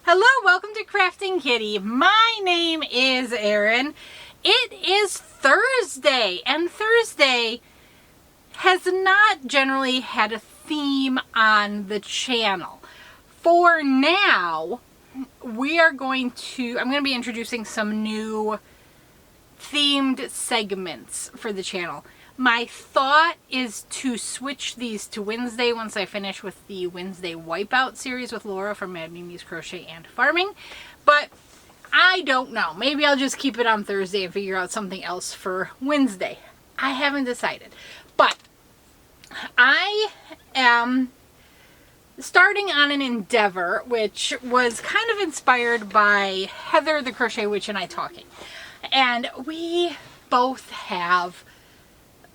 Hello, welcome to Krafting Kitty. My name is Erin. It is Thursday, and Thursday has not generally had a theme on the channel. For now, I'm going to be introducing some new themed segments for the channel. My thought is to switch these to Wednesday once I finish with the Wednesday Wipeout series with Laura from Mad Mimi's Crochet and Farming. But I don't know. Maybe I'll just keep it on Thursday and figure out something else for Wednesday. I haven't decided. But I am starting on an endeavor which was kind of inspired by Heather the Crochet Witch and I talking. And we both have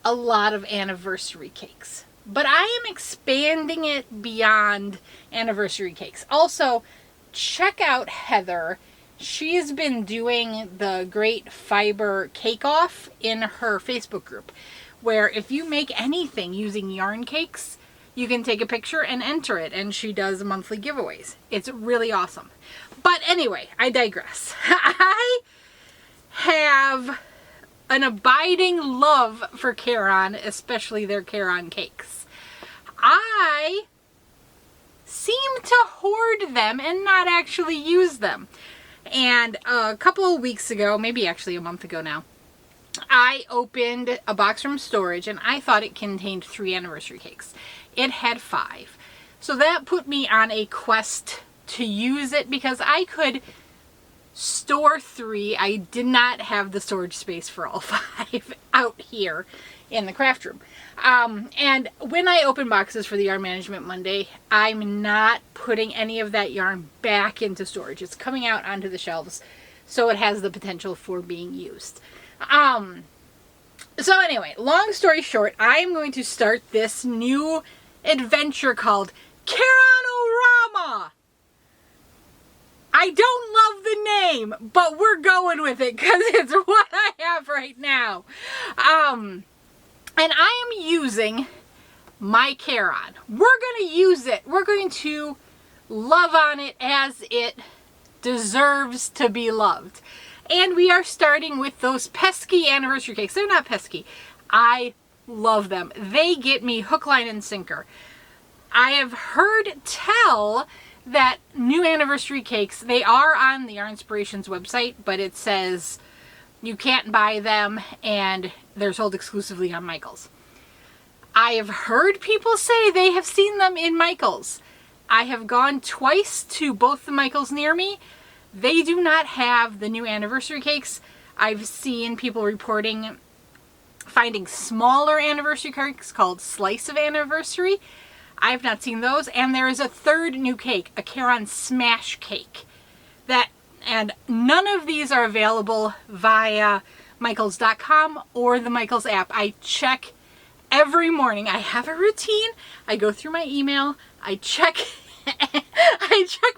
a lot of anniversary cakes, but I am expanding it beyond anniversary cakes. Also, check out Heather. She's been doing the Great Fiber Cake Off in her Facebook group, where if you make anything using yarn cakes, you can take a picture and enter it, and she does monthly giveaways. It's really awesome. But anyway, I digress. I have an abiding love for Caron, especially their Caron cakes. I seem to hoard them and not actually use them. And a couple of weeks ago, maybe actually a month ago now, I opened a box from storage and I thought it contained 3 anniversary cakes. It had 5. So that put me on a quest to use it because I could store 3. I did not have the storage space for all 5 out here in the craft room. And when I open boxes for the Yarn Management Monday, I'm not putting any of that yarn back into storage. It's coming out onto the shelves, so it has the potential for being used. So anyway, long story short, I'm going to start this new adventure called Caron-O-Rama. I don't love the name, but we're going with it because it's what I have right now. And I am using my Caron. We're going to use it. We're going to love on it as it deserves to be loved. And we are starting with those pesky anniversary cakes. They're not pesky. I love them. They get me hook, line, and sinker. I have heard tell that new anniversary cakes, they are on the Yarn Inspirations website, but it says you can't buy them and they're sold exclusively on Michaels. I have heard people say they have seen them in Michaels. I have gone twice to both the Michaels near me. They do not have the new anniversary cakes. I've seen people reporting finding smaller anniversary cakes called Slice of Anniversary. I have not seen those. And there is a third new cake, a Caron Smash Cake. And none of these are available via Michaels.com or the Michaels app. I check every morning. I have a routine. I go through my email. I check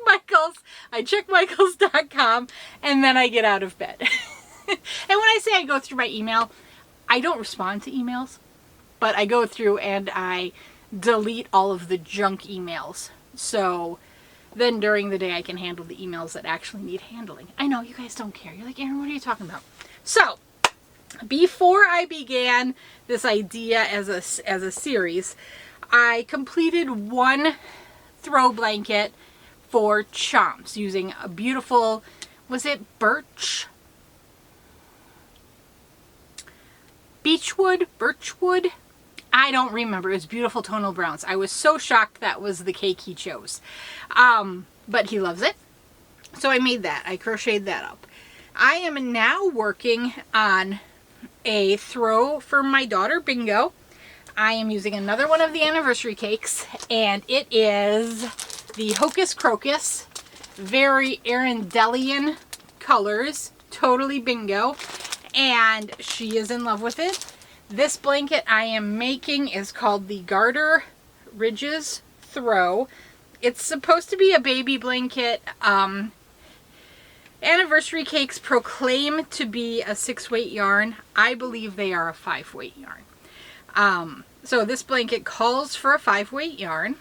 Michaels. I check Michaels.com, and then I get out of bed. And when I say I go through my email, I don't respond to emails, but I go through and I delete all of the junk emails. So then during the day I can handle the emails that actually need handling. I know you guys don't care. You're like, Erin, what are you talking about? So before I began this idea as a series, I completed one throw blanket for Chomps using a beautiful, was it birchwood? I don't remember. It was beautiful tonal browns. I was so shocked that was the cake he chose. But he loves it. So I made that. I crocheted that up. I am now working on a throw for my daughter, Bingo. I am using another one of the anniversary cakes, and it is the Hocus Crocus. Very Arendelian colors. Totally Bingo. And she is in love with it. This blanket I am making is called the Garter Ridges Throw. It's supposed to be a baby blanket. Anniversary cakes proclaim to be a 6-weight yarn. I believe they are a 5-weight yarn. So this blanket calls for a 5-weight yarn.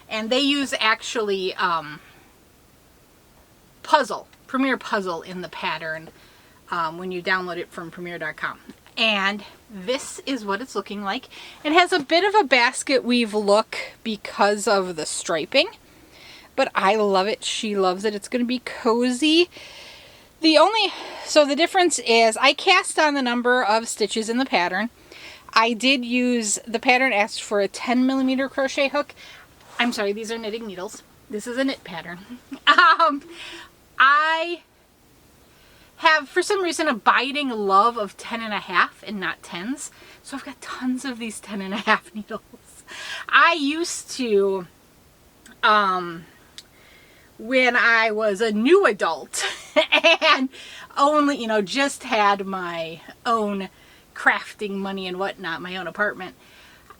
And they use actually puzzle, Premier puzzle in the pattern when you download it from Premier.com. And this is what it's looking like. It has a bit of a basket weave look because of the striping, but I love it. She loves it. It's going to be cozy. So the difference is I cast on the number of stitches in the pattern. I did use, the pattern asked for a 10 millimeter crochet hook. I'm sorry, these are knitting needles. This is a knit pattern. I have, for some reason, a biting love of 10.5 and not 10s. So I've got tons of these 10.5 needles. I used to, when I was a new adult and only, just had my own crafting money and whatnot, my own apartment,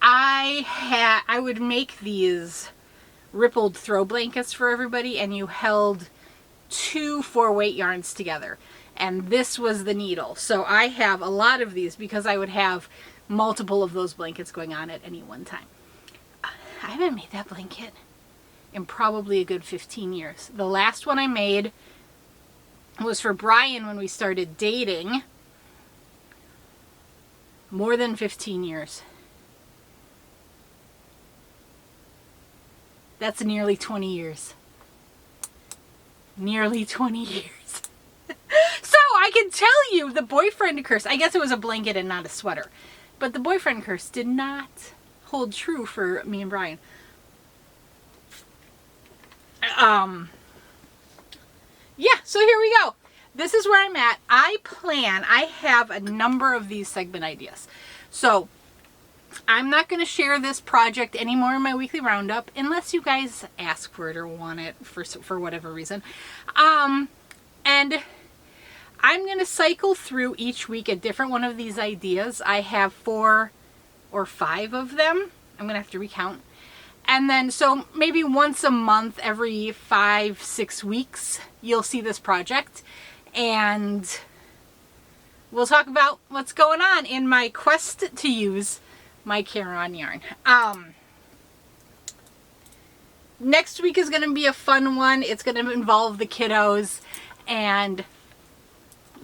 I would make these rippled throw blankets for everybody, and you held 2 4-weight yarns together. And this was the needle. So I have a lot of these because I would have multiple of those blankets going on at any one time. I haven't made that blanket in probably a good 15 years. The last one I made was for Brian when we started dating. More than 15 years. That's nearly 20 years. Nearly 20 years. So I can tell you the boyfriend curse, I guess it was a blanket and not a sweater, but the boyfriend curse did not hold true for me and Brian. Yeah, so here we go. This is where I'm at. I have a number of these segment ideas. So I'm not going to share this project anymore in my weekly roundup unless you guys ask for it or want it for whatever reason. And I'm going to cycle through each week a different one of these ideas. I have 4 or 5 of them. I'm going to have to recount. And then, so maybe once a month, every 5-6 weeks, you'll see this project. And we'll talk about what's going on in my quest to use my Caron yarn. Next week is going to be a fun one. It's going to involve the kiddos. And,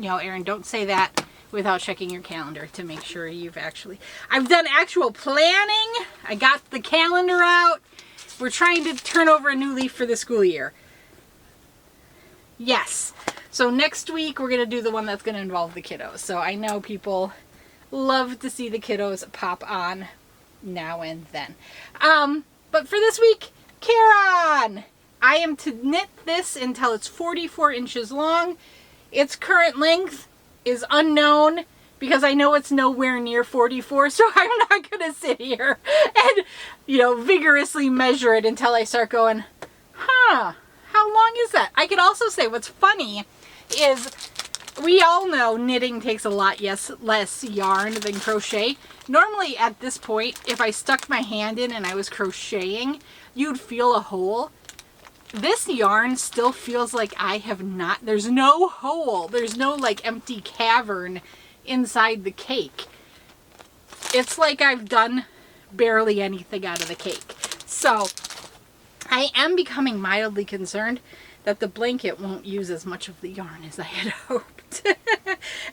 Erin, don't say that without checking your calendar to make sure I've done actual planning. I got the calendar out. We're trying to turn over a new leaf for the school year. Yes. So next week we're going to do the one that's going to involve the kiddos. So I know people love to see the kiddos pop on now and then. But for this week, Caron! I am to knit this until it's 44 inches long. Its current length is unknown because I know it's nowhere near 44, so I'm not going to sit here and, vigorously measure it until I start going, how long is that? I could also say what's funny is we all know knitting takes a lot less yarn than crochet. Normally at this point, if I stuck my hand in and I was crocheting, you'd feel a hole. This yarn still feels like there's no hole. There's no empty cavern inside the cake. It's like I've done barely anything out of the cake. So I am becoming mildly concerned that the blanket won't use as much of the yarn as I had hoped. And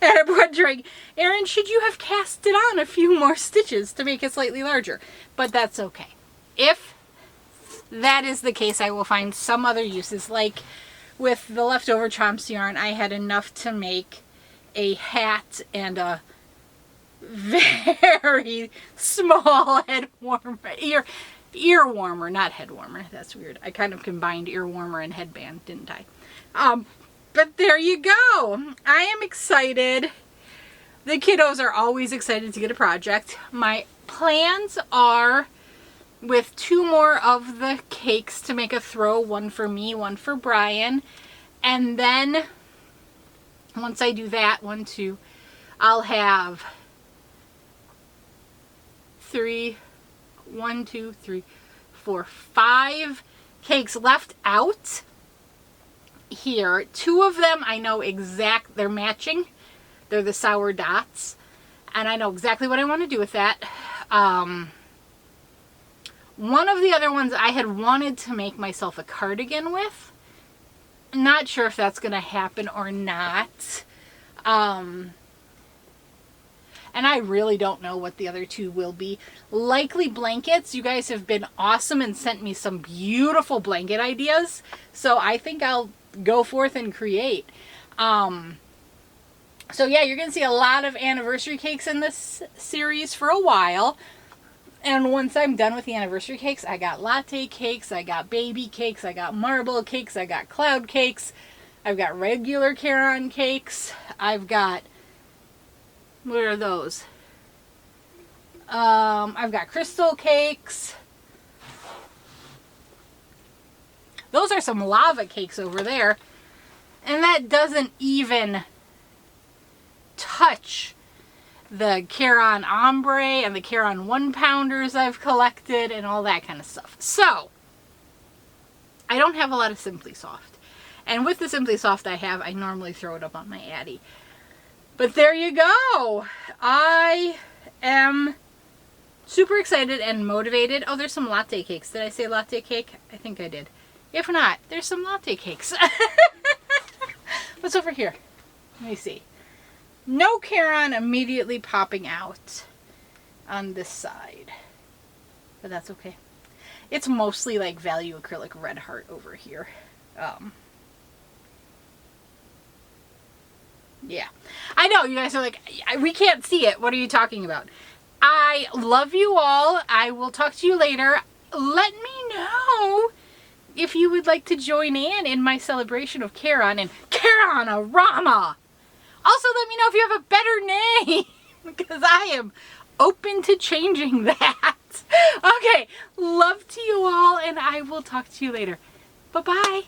I'm wondering, Erin, should you have cast it on a few more stitches to make it slightly larger? But that's okay. If that is the case, I will find some other uses. Like with the leftover chomps yarn, I had enough to make a hat and a very small head warmer, ear warmer, not head warmer. That's weird. I kind of combined ear warmer and headband, didn't I? But there you go. I am excited. The kiddos are always excited to get a project. My plans are with 2 more of the cakes to make a throw, one for me, one for Brian. And then once I do that, 1, 2, I'll have 1, 2, 3, 4, 5 cakes left out here. 2 of them I know they're matching. They're the sour dots. And I know exactly what I want to do with that. One of the other ones I had wanted to make myself a cardigan with. Not sure if that's going to happen or not. And I really don't know what the other two will be. Likely blankets. You guys have been awesome and sent me some beautiful blanket ideas. So I think I'll go forth and create. So yeah, you're going to see a lot of anniversary cakes in this series for a while. And once I'm done with the anniversary cakes, I got latte cakes, I got baby cakes, I got marble cakes, I got cloud cakes, I've got regular Caron cakes, I've got, what are those? I've got crystal cakes. Those are some lava cakes over there. And that doesn't even touch the Caron-Ombre and the Caron 1-pounders I've collected and all that kind of stuff. So, I don't have a lot of Simply Soft. And with the Simply Soft I have, I normally throw it up on my Addy. But there you go. I am super excited and motivated. Oh, there's some latte cakes. Did I say latte cake? I think I did. If not, there's some latte cakes. What's over here? Let me see. No Caron immediately popping out on this side. But that's okay. It's mostly like value acrylic red heart over here. Yeah. I know, you guys are like, we can't see it. What are you talking about? I love you all. I will talk to you later. Let me know if you would like to join in my celebration of Caron and Caron-O-Rama. Also, let me know if you have a better name, because I am open to changing that. Okay, love to you all, and I will talk to you later. Bye-bye.